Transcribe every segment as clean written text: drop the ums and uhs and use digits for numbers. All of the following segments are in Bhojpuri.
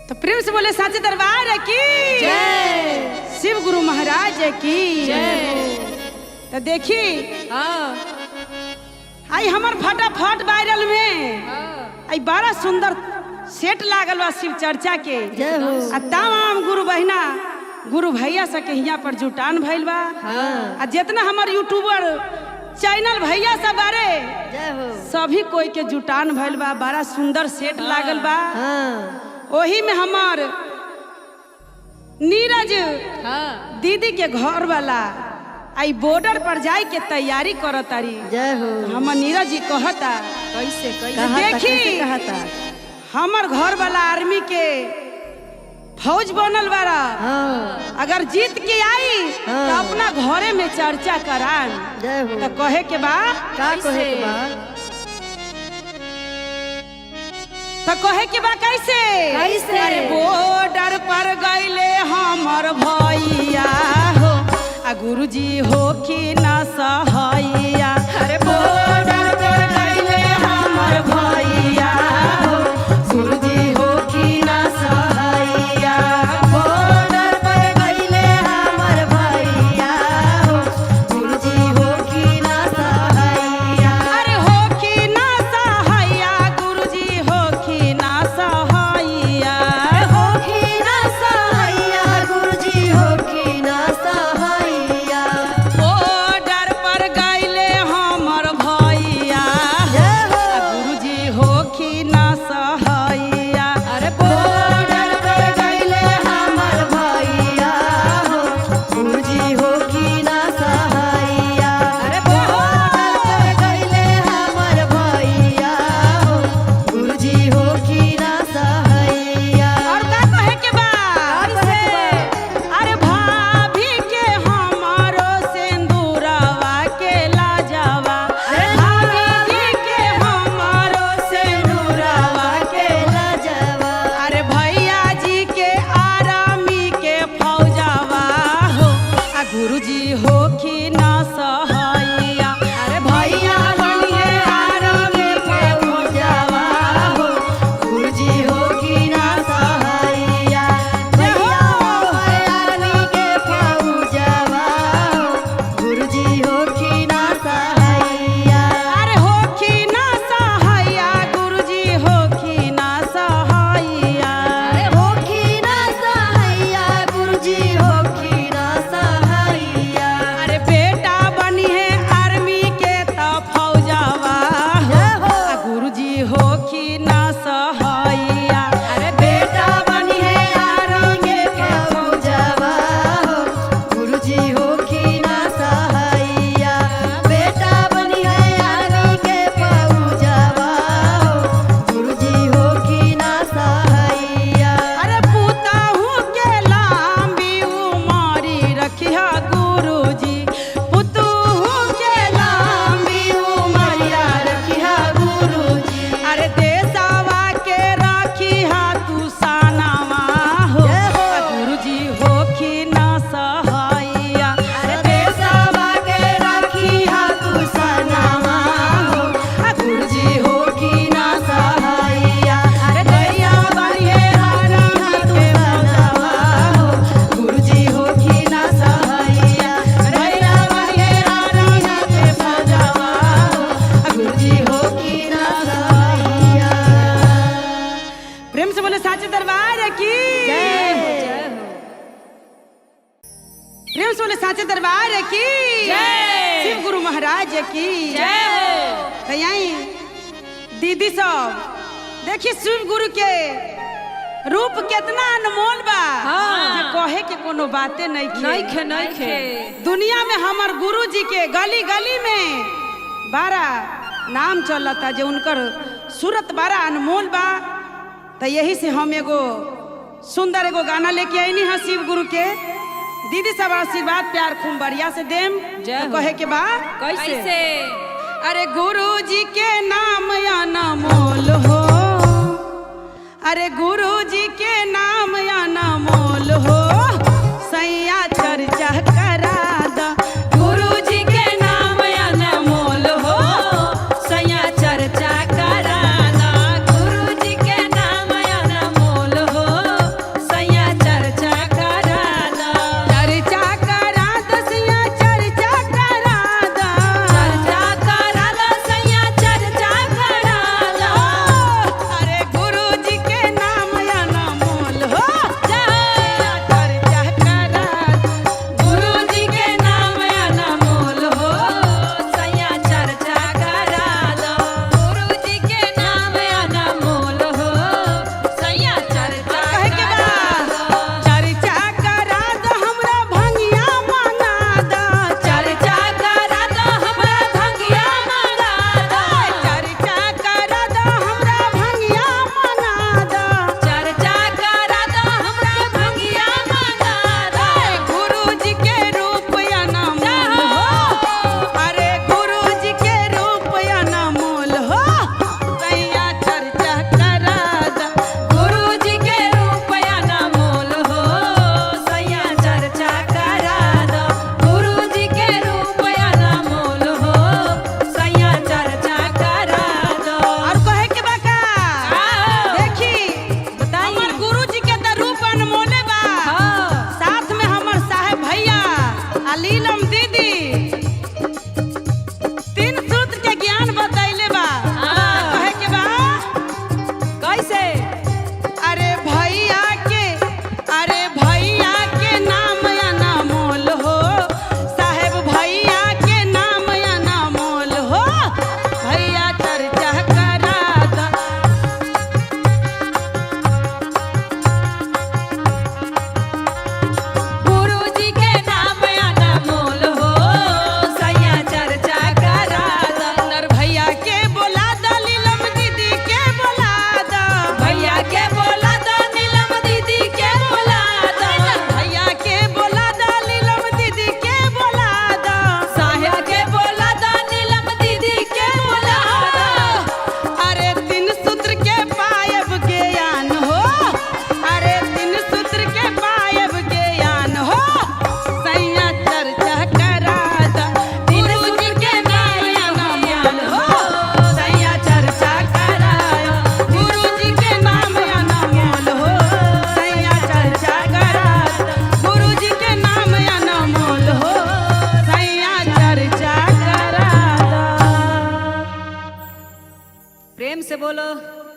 तो प्रेम से बोले साचे दरबार की जय, शिव गुरु महाराज की जय। तो देखी हाँ, आई हमार फटाफट वायरल में आई बड़ा सुंदर सेट लागल बा शिव चर्चा के। जय हो। आ तमाम गुरु बहिना गुरु भैया से के यहाँ पर जुटान भइल बा। हाँ। आ जितना हमार यूट्यूबर चैनल भैया सब बारे जय हो। सभी कोई के जुटान भइल बा। बड़ा सुंदर सेट लागल बा। हाँ, वही में हमार नीरज हाँ, दीदी के घर वाला आई बॉर्डर पर जाए के तैयारी करत तारी। जय हो। हमर नीरज जी कहता कैसे देखी कहता? हमर घर वाला आर्मी के फौज बनल बारा। हाँ, अगर जीत के आई हाँ। तो अपना घरे में चर्चा करान। जय हो। तो कहे के बा का कहे के बा? तो कहे के बा कैसे कैसे? अरे बॉर्डर पर गईले हमर भैया हो आ गुरुजी हो कि ना सहैया। अरे बॉर्डर पर गईले हमर भैया हो गुरुजी हो कि ना सहैया। बॉर्डर पर गईले हमर भैया हो, गुरुजी हो कि ना सहैया। अरे हो कि ना सहैया गुरुजी हो कि ना सहैया। हो कि ना सहैया, गुरुजी हो कि ना सहैया। बॉर्डर पर गईले हमर भैया जय हो। आ गुरुजी हो कि ना सहैया। अरे बॉर्डर पर गईले हमर भैया हो, गुरुजी हो कि ना सहैया। अरे बॉर्डर पर गईले हमर भैया हो, गुरुजी हो कि ना सहैया। और का कहे के बा अरे भाभी के हमारो सिंदूरवा के लाजवा। भाभी के हमारो सिंदूरवा के लाजवा। अरे भैया जी के आरामी के फौजवा हो आ गुरुजी हो कि ना सहैया। अरे भैया बनिए आरामी के फौजवा हो गुरुजी हो कि ना सहैया। जय हो। भैया के फौजवा हो, गुरुजी हो कि ना सहैया। अरे हो कि ना सहैया गुरुजी हो कि ना सहैया। अरे हो कि ना सहैया, गुरुजी हो कि ना सहैया। अरे बेटा बनी है आर्मी के तो फौजवा हो जय हो। आ गुरुजी हो कि ना सहैया। अरे बेटा बनी है आर्मी के फौजवा हो, गुरुजी हो कि ना सहैया। बेटा बनी है आर्मी के फौजवा हो, गुरुजी हो कि ना सहैया। अरे पुताहू के लांबी उमारी रखिया गुरुजी। पुतहू के लांबी उमरिया रखिया गुरुजी। अरे देशवा के रखिया तू सानावा हो जय हो। आ गुरुजी हो कि ना सहैया। अरे देशवा के रखिया तू सनामा हो, आ गुरुजी हो कि ना सहैया। अरे दैया बनिए आरामी के फौजवा हो गुरुजी हो कि ना सहैया। दैया बनिए आरामी के फौजवा हो गुरुजी हो कि ना सहैया। प्रेम से बोले साचे दरबार की जय हो। प्रेम से बोले साचे दरबार की जय। शिव गुरु महाराज की तो यहीं दीदी सब देखी शिव गुरु के रूप कितना अनमोल बा। हाँ। जे कहे के कोनो बातें नहीं नइखे। दुनिया में हमार गुरु जी के गली गली में बारा नाम चलता जो उनकर सूरत बारा अनमोल बा। तो यही से हम एगो सुंदर एगो गाना लेके आईनी है शिव गुरु के। दीदी सब आशीर्वाद प्यार खूब बढ़िया से देम। जय तो हो। कहे के बा कैसे? अरे गुरु जी के नाम अनमोल हो। अरे गुरु जी के नाम अनमोल हो सैया चर्चा करा द। गुरु जी के नाम अनमोल हो सैया चर्चा करा द। गुरु जी के नाम अनमोल हो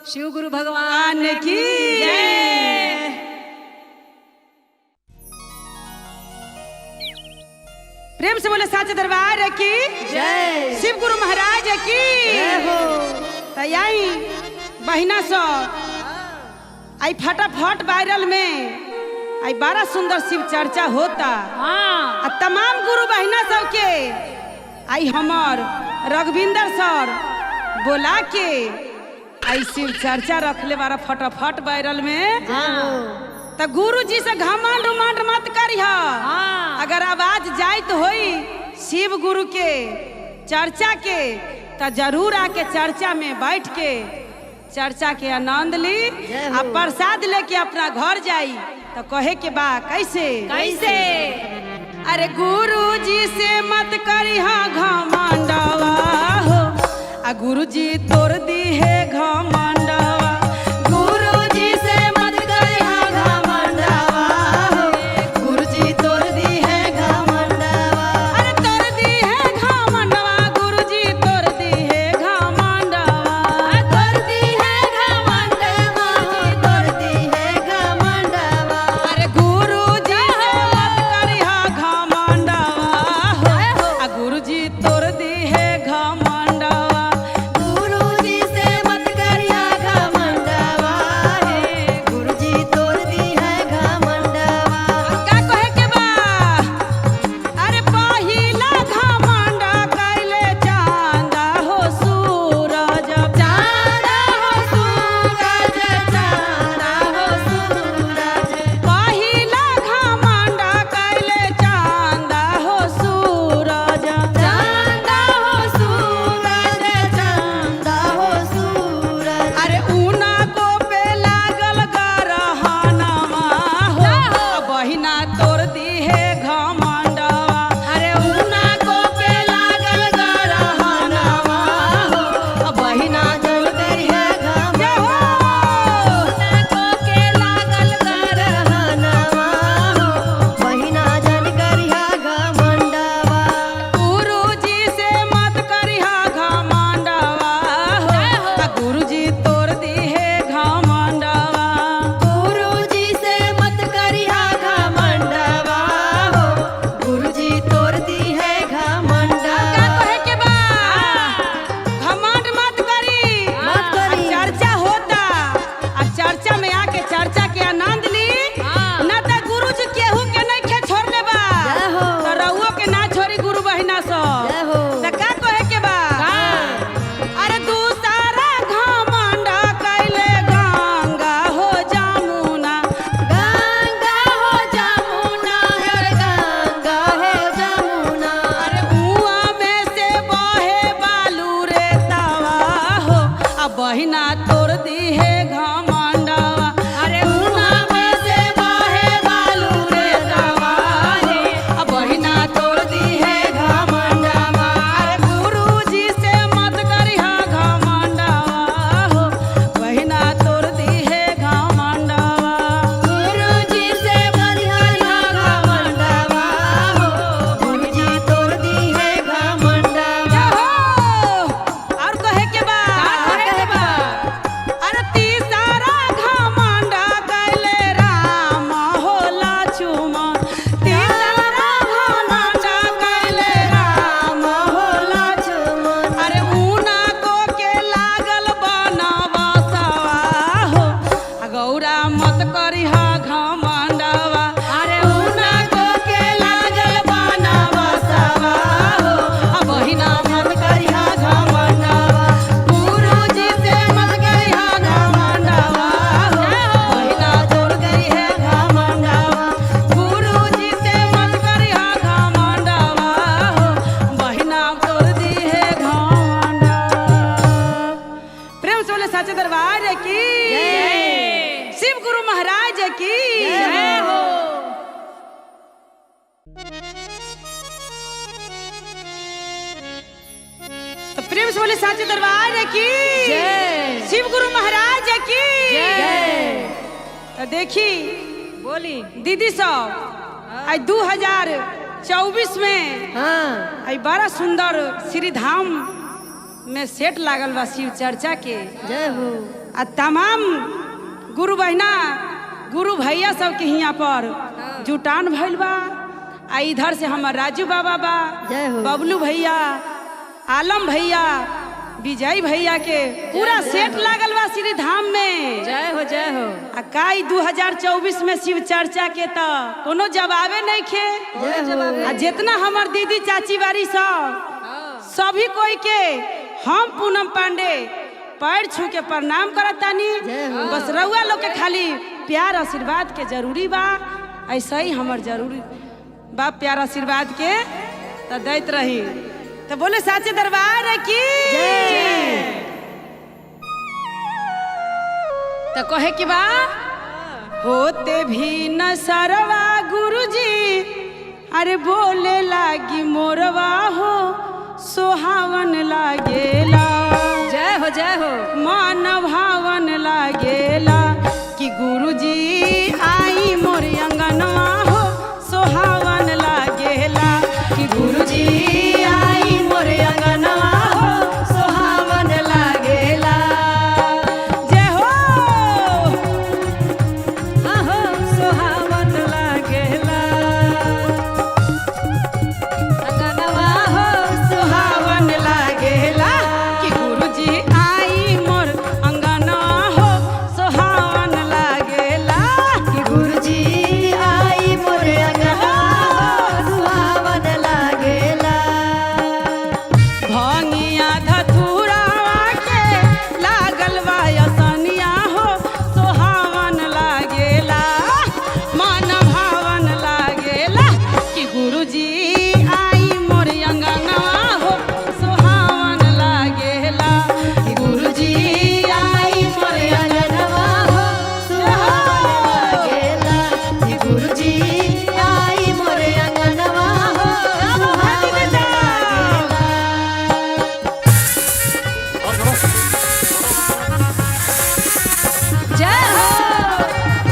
शिव गुरु भगवान की जय। प्रेम से बोले साचे दरबार की जय। शिव गुरु महाराज की जय हो। तैयारी बहिना सो आई फटाफट वायरल में आई बड़ा सुंदर शिव चर्चा होता। हाँ। तमाम गुरु बहिना सब के आई हमार रघविंदर सर बोला के आई शिव चर्चा रखले बारा फटाफट वायरल में। तो गुरु जी से घमंड उमंड मत करिह। अगर आवाज जाए तो होई शिव गुरु के चर्चा के तो जरूर आके चर्चा में बैठ के चर्चा के आनंद ली आ प्रसाद लेके अपना घर जाई। तो कहे के बा कैसे कैसे? अरे गुरु जी से मत करिह घमंडवा हो आ गुरु जी तोड़ दी है घमंडवा। गुरु जी से मत करिह घमंडवा हो, गुरु जी तोड़ दी है घमंडवा। अरे तोड़ दी है घमंडवा गुरु जी तोड़ दी है घमंडवा। तोड़ दी है घमंडवा, तोड़ दी है घमंडवा। अरे गुरु जी से मत करिह घमंडवा हो आ गुरु जी तोड़ दी है घमंडवा। गुरु जी से मत करिह घमंडवा है, गुरु जी तोड़ दी है घमंडवा। का कहे के बा? अरे पहिला घमंड कैले चांदा हो सूरज। चांदा हो सूरज, चांदा हो सूरज। पहिला घमंड कैले चांदा हो सूरज। चांदा हो सूरज, चांदा हो सूरज। अरे ऊना को पे लागल गरहनवा हो बहिना तोड़ दी है घमंडवा। अरे ऊना को पे लागल गरहनवा हो, बहिना तोड़ दी है घमंडवा। ऊना को के लागल गरहनवा हो, बहिना जन करिह घमंडवा। गुरु जी से मत करिह घमंडवा हो आ गुरु जी तोड़ दी है घमंडवा। गुरु जी से मत करिह घमंडवा हो, गुरु जी तोड़ दी है घमंडवा। का कहे के बा? घमंड मत करी। मत करी। आ चर्चा होता आ चर्चा में आके चर्चा के आनंद ली। ना तो गुरु जी केहू के नहीं खे छोड़ले बा जय हो। तो रउओ के ना छोड़ी गुरु बहिना सो। जय हो। तो का कहे के बा? अरे दूसरा घमंड कैले गंगा हो जमुना। गंगा हो जमुना है, गंगा है जमुना। अरे कुआं में से बहे बालू रे तवा हो आ बहिना तोड़ दी है घमंडवा। अरे ऊना में से बहे बालू रे तवा रे, आ बहिना तोड़ दी है घमंडवा। अरे गुरु जी से मत करिह घमंडवा हो बहिना तोड़ दी है घमंडवा। गुरु जी से बलिहारी घमंडवा हो, गुरु जी तोड़ दी है घमंडवा। और कहे के बा? कहे बा? अरे तीसरा घमंड कैले राम हो लक्ष्मण। तीसरा घमंड कैले राम हो लक्ष्मण। अरे ऊना को के लागल बनवासवा हो आ गौरा मत करिह घमंडवा। अरे ऊना को के लागल बनवासवा हो, आ बहिना मत करिह घमंडवा। गुरु जी से मत करिह घमंडवा हो बहिना तोड़ दी है घमंडवा। गुरु जी से मत करिह घमंडवा हो बहिना तोड़ दी है घमंडवा। प्रेम से बोले साचे दरबार की जय। शिव गुरु महाराज की जय हो। तो प्रेम से बोले साचे दरबार की जय। शिव गुरु महाराज की जय। तो देखी बोली। दीदी सब आज 2024 में हाँ। आई बड़ा सुंदर श्री धाम में सेट लागल बा शिव चर्चा के। जय हो। आ तमाम गुरु बहना गुरु भैया सबके यहाँ पर जुटान भइल बा। आ इधर से हमार राजू बाबा बा, जय हो। बबलू भैया, आलम भैया, विजय भैया के पूरा सेट लागल बा श्री धाम में। जय हो जय हो। आ काई 2024 में शिव चर्चा के तो कोनो जवाबे नहीं खे। आ जितना हमार दीदी चाची बारी सब सभी कोई के हम पूनम पांडे पैर छू के प्रणाम करतानी। बस रउआ लोग के खाली प्यार आशीर्वाद के जरूरी बा, ऐसा ही हमार जरूरी बा प्यार आशीर्वाद के तो दैत रही। तो बोले साचे दरबार की तो कहे कि बा होते भी न सरवा गुरुजी अरे बोले लागी मोरवा हो सोहावन लागेला। जय हो जय हो। मन भावन लागेला कि गुरुजी आई मोर अंगनवा हो सोहावन लागेला कि गुरुजी आई मोर अंगनवा हो सोहावन लागेला। जय हो आहो सोहावन लागेला अंगनवा हो सोहावन लागेला कि गुरुजी आई मोर अंगनवा हो सोहावन लागेला कि गुरुजी आई मोर अंगनवा हो सुहावन लागेला। भंगिया धतुरावा के लागल बा यसनिया हो सोहावन लागेला मन भावन लागेला कि गुरुजी आई मोर अंगनवा हो सोहावन लागेला कि गुरुजी आई मोर अंगनवा हो सुहावन लागेला कि गुरुजी आई मोर अंगनवा हो सुहावन लागेला। जय हो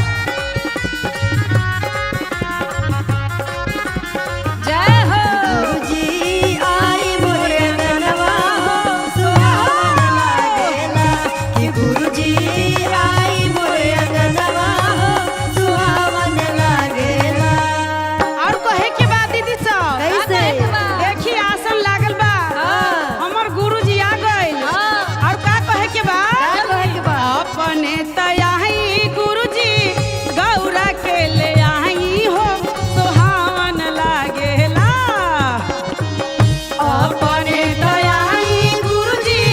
जय हो गुरुजी आई मोर अंगनवा हो सुहावन लागेला कि गुरुजी आई मोर अंगनवा हो सुहावन लागेला। और कहे के बाद दीदी सब कैसे? देखी आसन लागल बा हमर गुरुजी आ गइल। और का कहे के बा का कहे के बा? अपने तयाही गुरुजी गौरा के ले आई हो सोहावन लागेला। अपने तयाही गुरुजी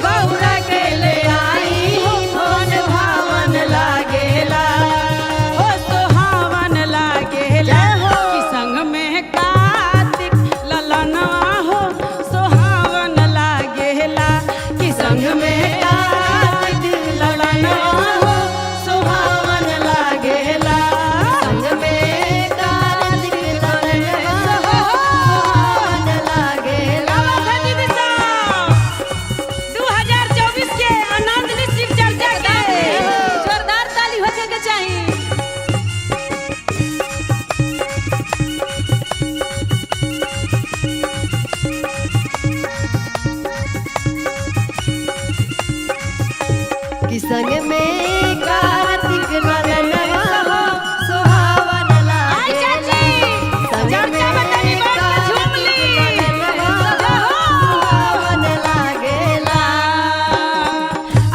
गौरा के ले आई हो मन भावन लागेला हो सोहावन लागेला कि संग में कार्तिक ललनवा हो सोहावन लागेला कि संग में कार्तिक ललनवा हो सोहावन लागेला संग में कार्तिक ललनवा सुहावन लागेला। 2024 के आनंद ली शिव चर्चा के जोरदार ताली होके के चाहिए। कि संग में कार्तिक ललनवा हो सुहावन आई लागेला। चाची संग चर्चा में तनी में बैठ के झूम ली। कार्तिक ललनवा सुहावन लागेला।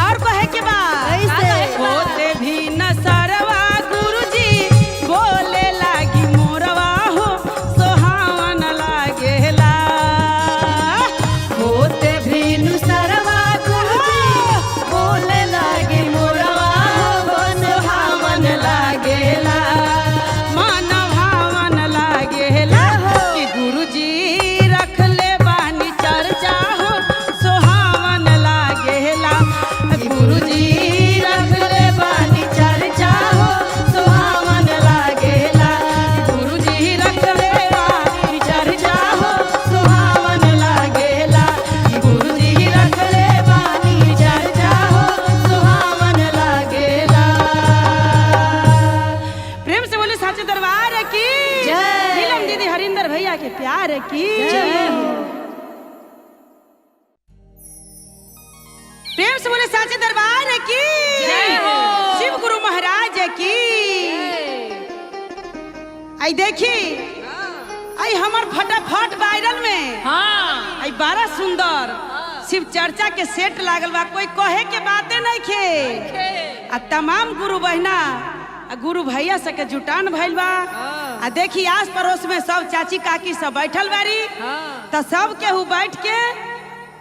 और कहे के बा कैसे? होते भी न सरवा गुरुजी बोले लागी मोरवा हो सोहावन लागेला। होते भी नुसरवा गुरुजी बोले लागे मोरवा हो आई देखी आई हमर फटाफट वायरल में हाँ आई बड़ा सुंदर शिव चर्चा के सेट लागल बा, कोई कहे के बातें नहीं खे। आ तमाम गुरु बहना आ गुरु भैया सके जुटान भइल बा। आ देखी आस पड़ोस में सब चाची काकी सब बैठल बारी, तो सब केहू बैठ के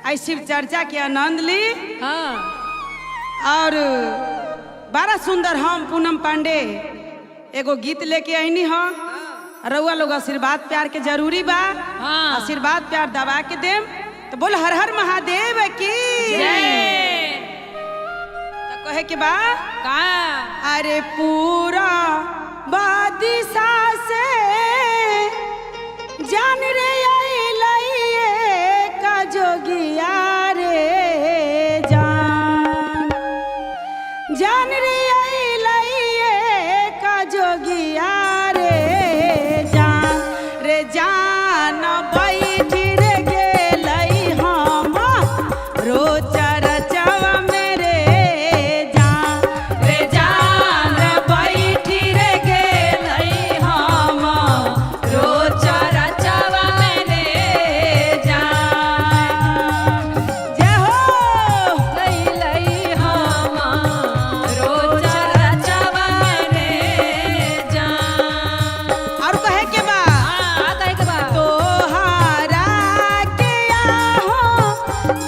आई शिव चर्चा के आनंद ली। और बड़ा सुंदर हम पूनम पांडे एगो गीत लेके आईनी हो। रउआ लोग आशीर्वाद प्यार के जरूरी बा, आशीर्वाद प्यार दबा के देम तो बोल हर हर महादेव की जय। तो कहे के बा का अरे पूरा बादिशा से जान रे आइले का जोगिया रे जान, जान रे आइले का जोगिया रे जान, रे जान बैठ रे गेलई हम रोज चरचवा मेरे जान, रे जान बैठ रे गेलई हम रोज चरचवा मेरे जान। जय हो लई लई हम रोज रचवा रे जान। और कहे के बा आ कहे के बा तोहरा के आहो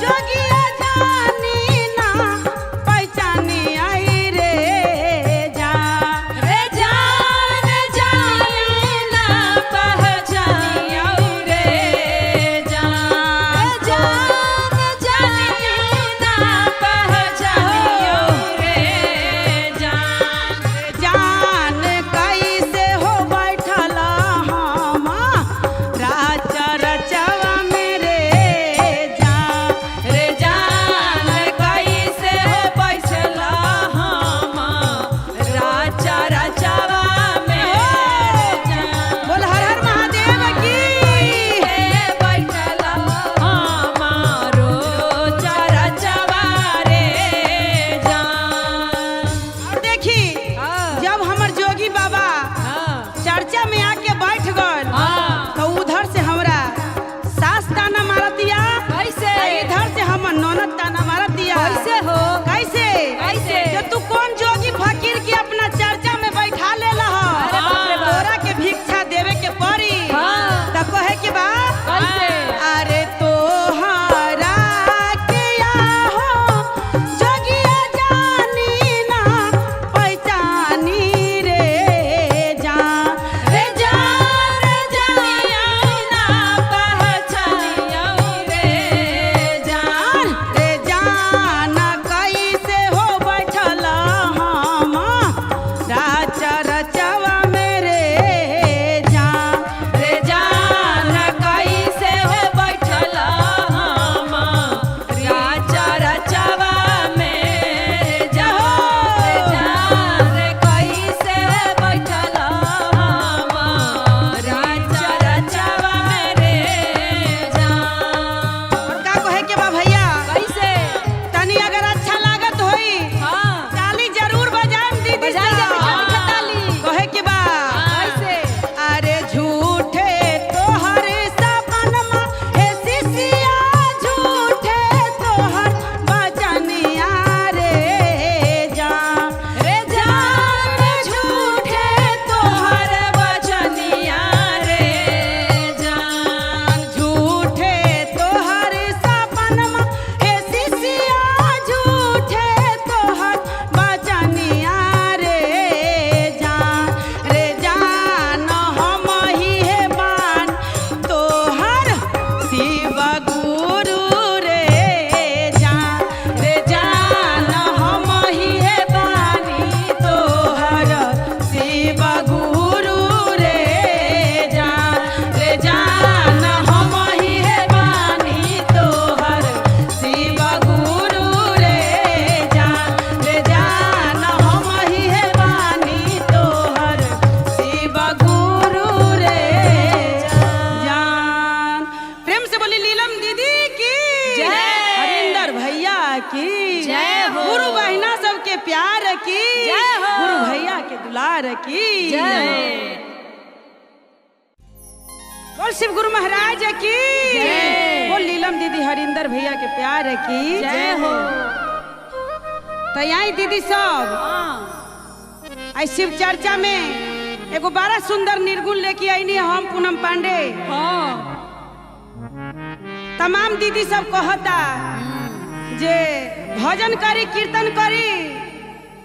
जोगिया जानी ना पहचानी आई रे जान, रे जान जानी ना पहचानियो रे जान, जान जानी ना पहचानियो रे जान। जान कैसे हो बैठल हम राज रचवा मेरे जान, रे जान कैसे हो बैठल हम राजा रचवा में जान। बोल हर हर महादेव की। बैठल हमारो रचवा रे जान। और देखी जब हमर जोगी बाबा चर्चा में आके बैठ गल तो उधर से हमरा सास ताना मारत दिया, कैसे? आ इधर से हमर ननद ताना मारत दिया। कैसे हो? कैसे कैसे? जो तू कौन जोगी फकीर के अपना चर्चा में बैठा ले लह, अरे बाप रे बाप। तोरा के भिक्षा देवे के पड़ी। तो कहे के बा कैसे? अरे तोहरा के आहो जोगिया जानी ना पहचानी रे जान, रे जान जानिया ना पहचानियो रे जान। रे जान कैसे हो बैठल हम राज रचवा मेरे जान, रे जान कैसे हो बैठल हम राजा रचवा में जान। रे जान कैसे बैठल हम राजा रचवा में जान। और का कहे के बा भैया कैसे? तनी अगर अच्छा लागत होई हाँ ताली जरूर बजाएम दीदी बजाई दे साहब। बिटिया के ताली। कहे के बा कैसे? अरे झूठे तोहर सपनमा हे सिसिया झूठे तोहर बचनिया रे जान, रे जान झूठे तोहर बचनिया रे जान। झूठे तोहर सपनमा हे सिसिया झूठे तोहर बचनिया रे जान, रे जान हम ही है बान तोहर शिव गुरु रे जान, रे जान हम ही है बानी तोहर शिव गुरु रे जान, रे जान हम ही है बानी तोहर शिव गुरु रे जान, रे जान हम ही है बानी तोहर शिव गुरु रे जान। प्रेम से बोली लीलम दीदी की जय। हरिंदर भैया की जय हो। गुरु बहिना सबके प्यार की जय हो। गुरु भैया के दुलार की जय। बोल शिव गुरु महाराज की जय। बोल लीलम दीदी हरिंदर भैया के प्यार की जय हो। तो यही दीदी सब आई शिव चर्चा में एगो बड़ा सुंदर निर्गुण लेके आईनी हम पूनम पांडे। हाँ तमाम दीदी सब कहता जे भजन करी कीर्तन करी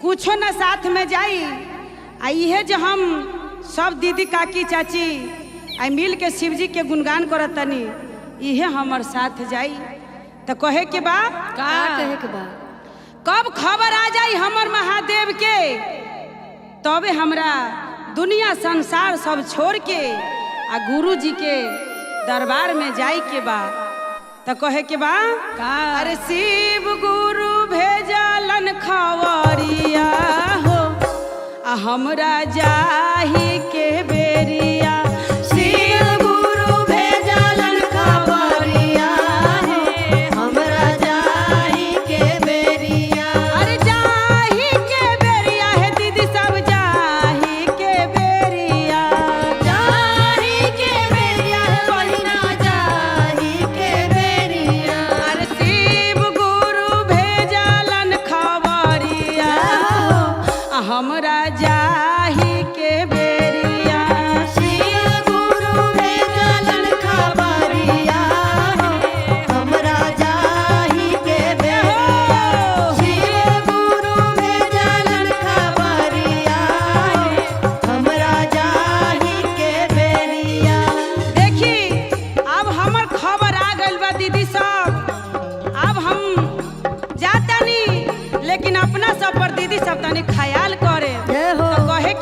कुछो न साथ में जाई आ इहे जो हम सब दीदी काकी चाची आई मिल के शिव जी के गुणगान करतनी इहे हमर साथ जाई। तो कहे के बा का कहे के बा कब खबर आ जाई हमर महादेव के तबे हमरा दुनिया संसार सब छोड़ के आ गुरु जी के दरबार में जाई के बा। तो कहे के बा का अरे शिव गुरु भेजलन खबरिया हो आ हमरा जाही के बेरिया। शिव गुरु भेजलन खबरिया है हमरा जाही के बेरिया। अरे जाही के बेरिया है दीदी सब जाही के बेरिया। जाही के बेरिया है बहिना जाही के बेरिया। अरे शिव गुरु भेजलन खबरिया आ हमरा जाही के बेरिया। शिव गुरु भेजलन खबरिया है हमरा जाही के बेरिया। शिव गुरु भेजलन खबरिया है हमरा जाही के बेरिया। देखी अब हमर खबर आ गइल बा दीदी सब। अब हम जातानी लेकिन अपना सब पर दीदी सब तनी ख्याल करे। जय हो। तो कहे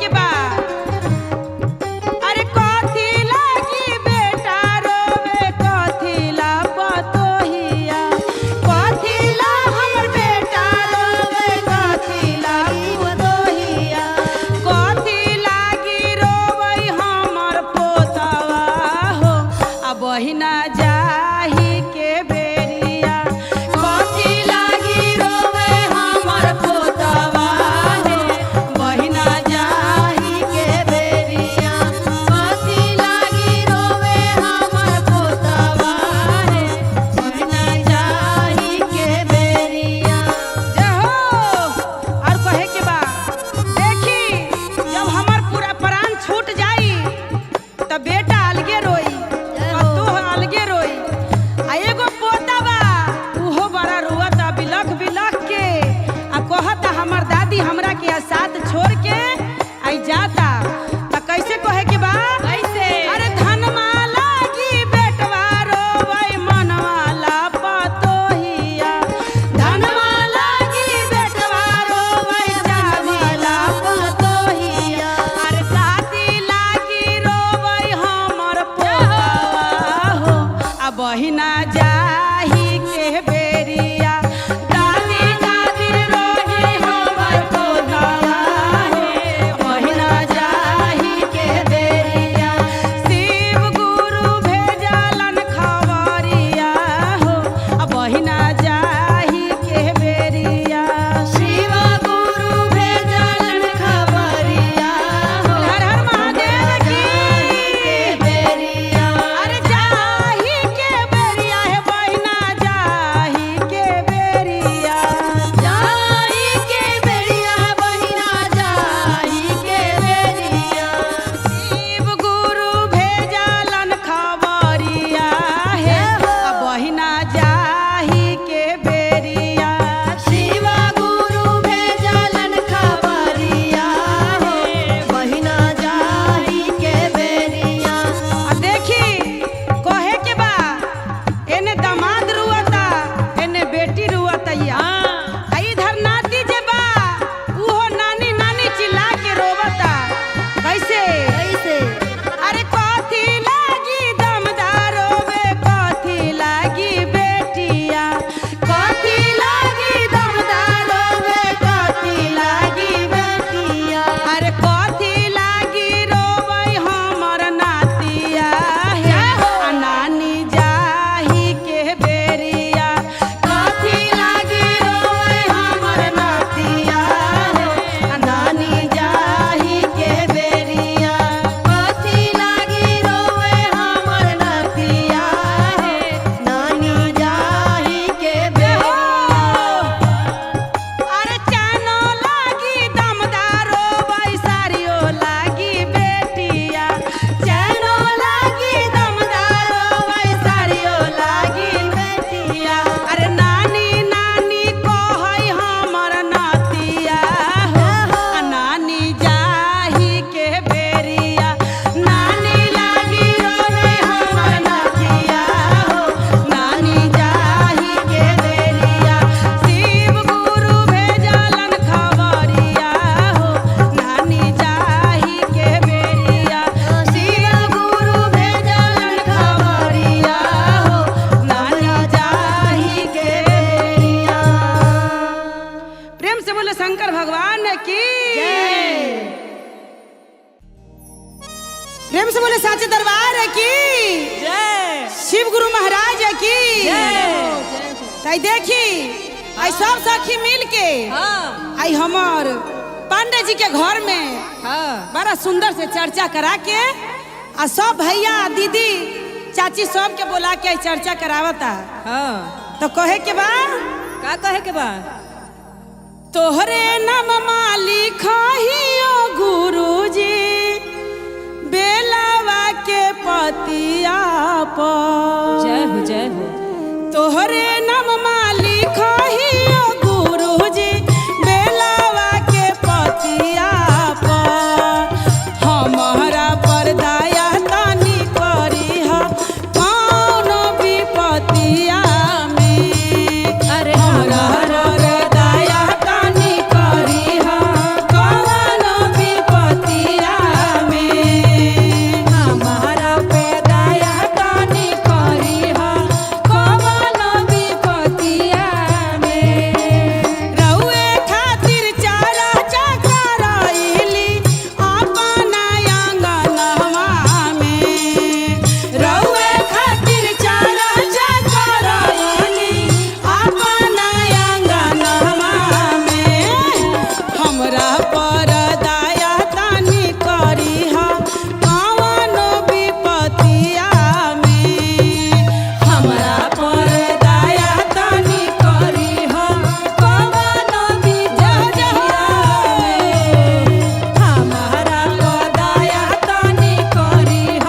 भगवान की प्रेम से बोले साचे दरबार की जय शिव गुरु महाराज की ताई देखी आई सब सखी मिल के आई हमार पांडे जी के घर में बड़ा सुंदर से चर्चा करा के आ सब भैया दीदी चाची सब के बोला के चर्चा करावता तो कहे के बा का कहे के बा तोहरे नाम मालिक हियो गुरुजी बेलावा के पतिया पर जय हो तोहरे नाम मालिक हियो गुरुजी बेलावा के पतिया पर हमारा पर दया तनी करीह कौनो विपतिया में अरे हमारा पर दया तनी करीह कौनो विपतिया में हमारा पे दया तनी करीह कवनो विपतिया में रउए खातिर चारा चकराइली अपना आंगनवा में रउए खातिर चारा चकराइली अपना आंगनवा में हमरा पर दया तनी करीह कवनो विपतिया में हमरा पर दया तनी करीह कवनो विपतिया में हमारा पे दया तनी करीह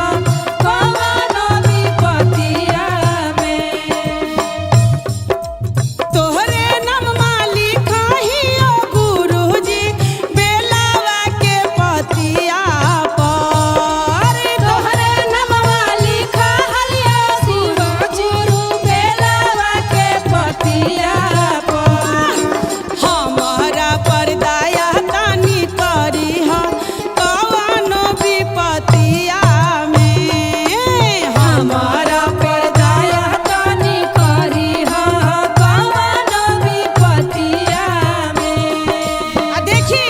कवनो विपतिया में तोहरे नाम मालिक हियो गुरुजी बेलावा के पतिया पर तोहरे नाम मालिक हलिया गुरु बेलावा के पतिया पर हमारा पर दया तनी करीह कवनो विपतिया में हमारा पर दया तनी करीह कवनो विपतिया में आ देखी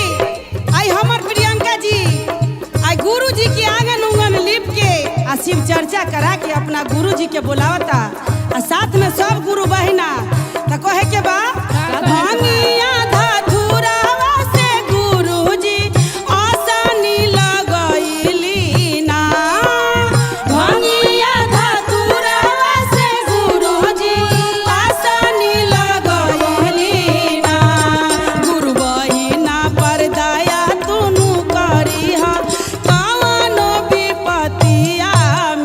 आई हमर प्रियंका जी आई गुरु जी के आंगन उंगन लिप के आ शिव चर्चा करा के अपना गुरु जी के बुलावता आ साथ में सब गुरु बहिना त कहे के बा भांगिया धतुरावा से गुरु जी आसानी लगैली ना भांगिया धतुरावा से गुरु जी आसानी लगैली ना गुरु बहिना पर दया तुनु करीह कवनो विपतिया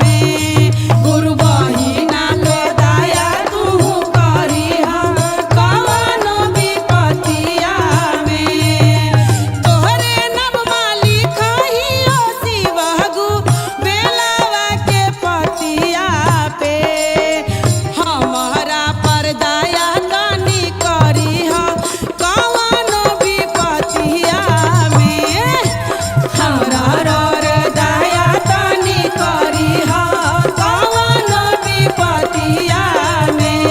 में गुरु बहिना पे दया तुनु करीह कवनो विपतिया में तोहरे नाम मालिक हियो शिव गु बेलावा के पतिया पे हमारा पर दया तनी करीह कवनो विपतिया में हमरा पर दया तनी करीह कवनो विपतिया में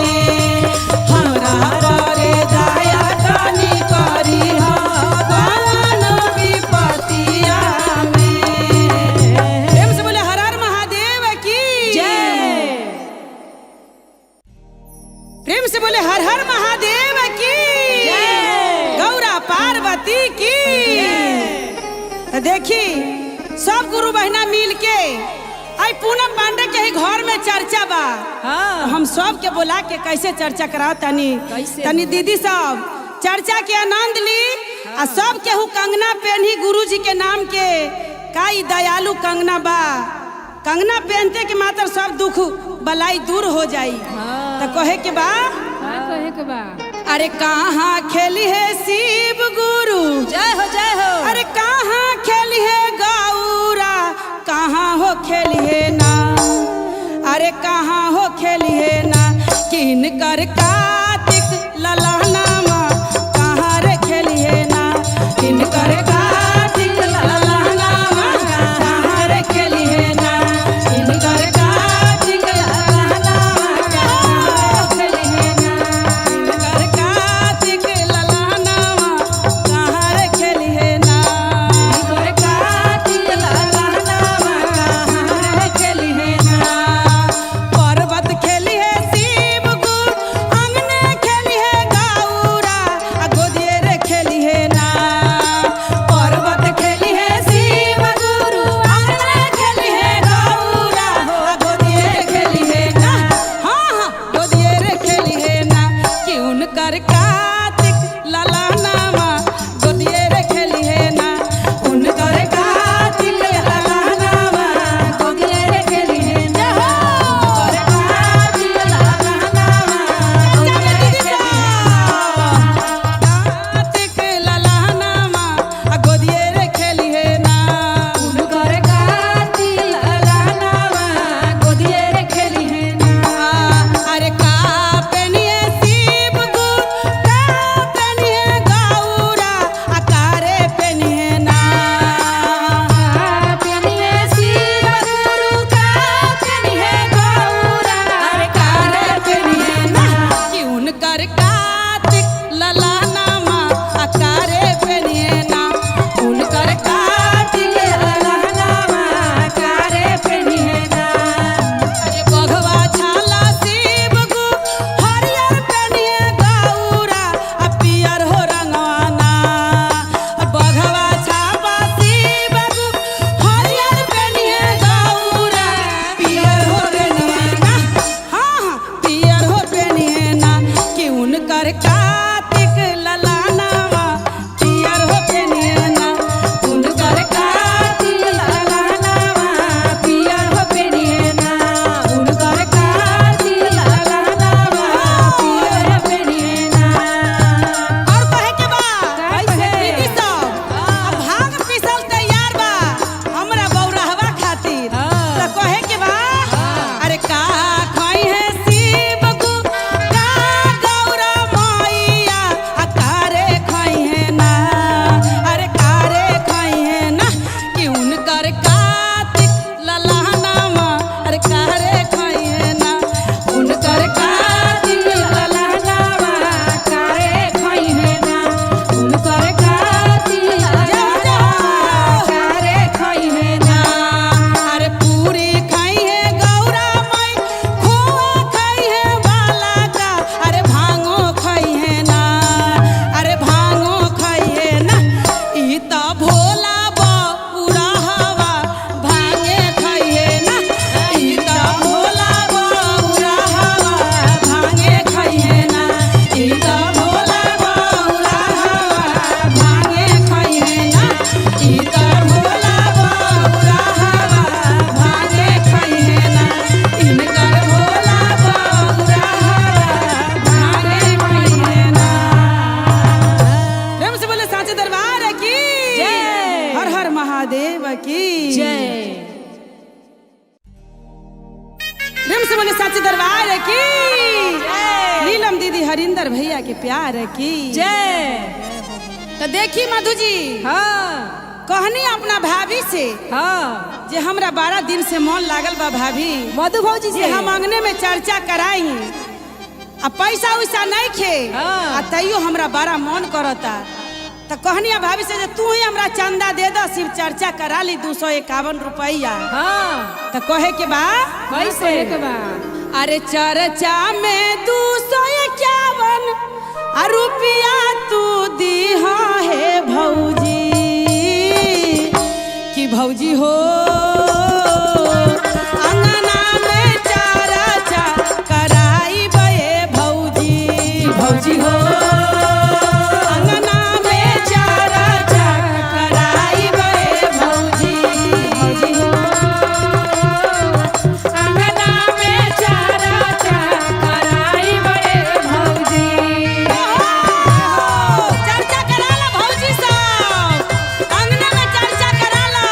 हमरा पर दया तनी करीह कवनो विपतिया में प्रेम से बोले हर हर महादेव की प्रेम से बोले हर हर महादेव की गौरा पार्वती की तो देखी सब गुरु बहिना मिल के आई पूनम पांडे के ही घर में चर्चा बा तो हम सब के बोला के कैसे चर्चा कराओ तनी कैसे? तनी दीदी सब चर्चा के आनंद ली आ सब केहू कंगना पहनी गुरु जी के नाम के काई दयालु कंगना बा कंगना पहनते के मात्र सब दुख बलाई दूर हो जाई तो कहे के बा कहे के बा अरे कहाँ खेली है शिव गुरु जय हो अरे कहाँ खेली है गौरा कहाँ हो खेली है ना अरे कहाँ हो खेली है ना किन कर कार्तिक ललहनामा कहाँ रे खेली है ना किन कर कार्तिक ललहनामा कहाँ रे खेली है ना किन कर कार्तिक ललहनामा कहाँ रे खेली है ना किन कर कार्तिक ललहनामा कहाँ रे जय। हर हर महादेव की जय। प्रेम से बोले साचे दरबार की जय। नीलम दीदी हरिंदर भैया के प्यार की जय। तो देखी मधु जी हाँ कहनी अपना भाभी से हाँ जे हमरा 12 दिन से मन लागल बा भाभी मधु भौजी जे से हम अंगने में चर्चा कराई आ पैसा वैसा नहीं खे हाँ। आ तैयो हमरा बड़ा मन करता तो कहनी भाभी से जे तू ही हमरा चंदा दे दो सिर्फ चर्चा करा ली 251 रुपया हाँ तो कहे के बा कैसे के बा अरे चर्चा में 251 रुपया तू दीहा है भौजी कि भौजी हो अंगना में चर्चा कराई बे भौजी भौजी हो अंगना में चर्चा कराई बे भौजी भौजी हो अंगना में चर्चा कराई बे भौजी चर्चा करा ला भौजी सब अंगना में चर्चा करा ला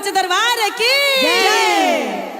सच दरबार की जय।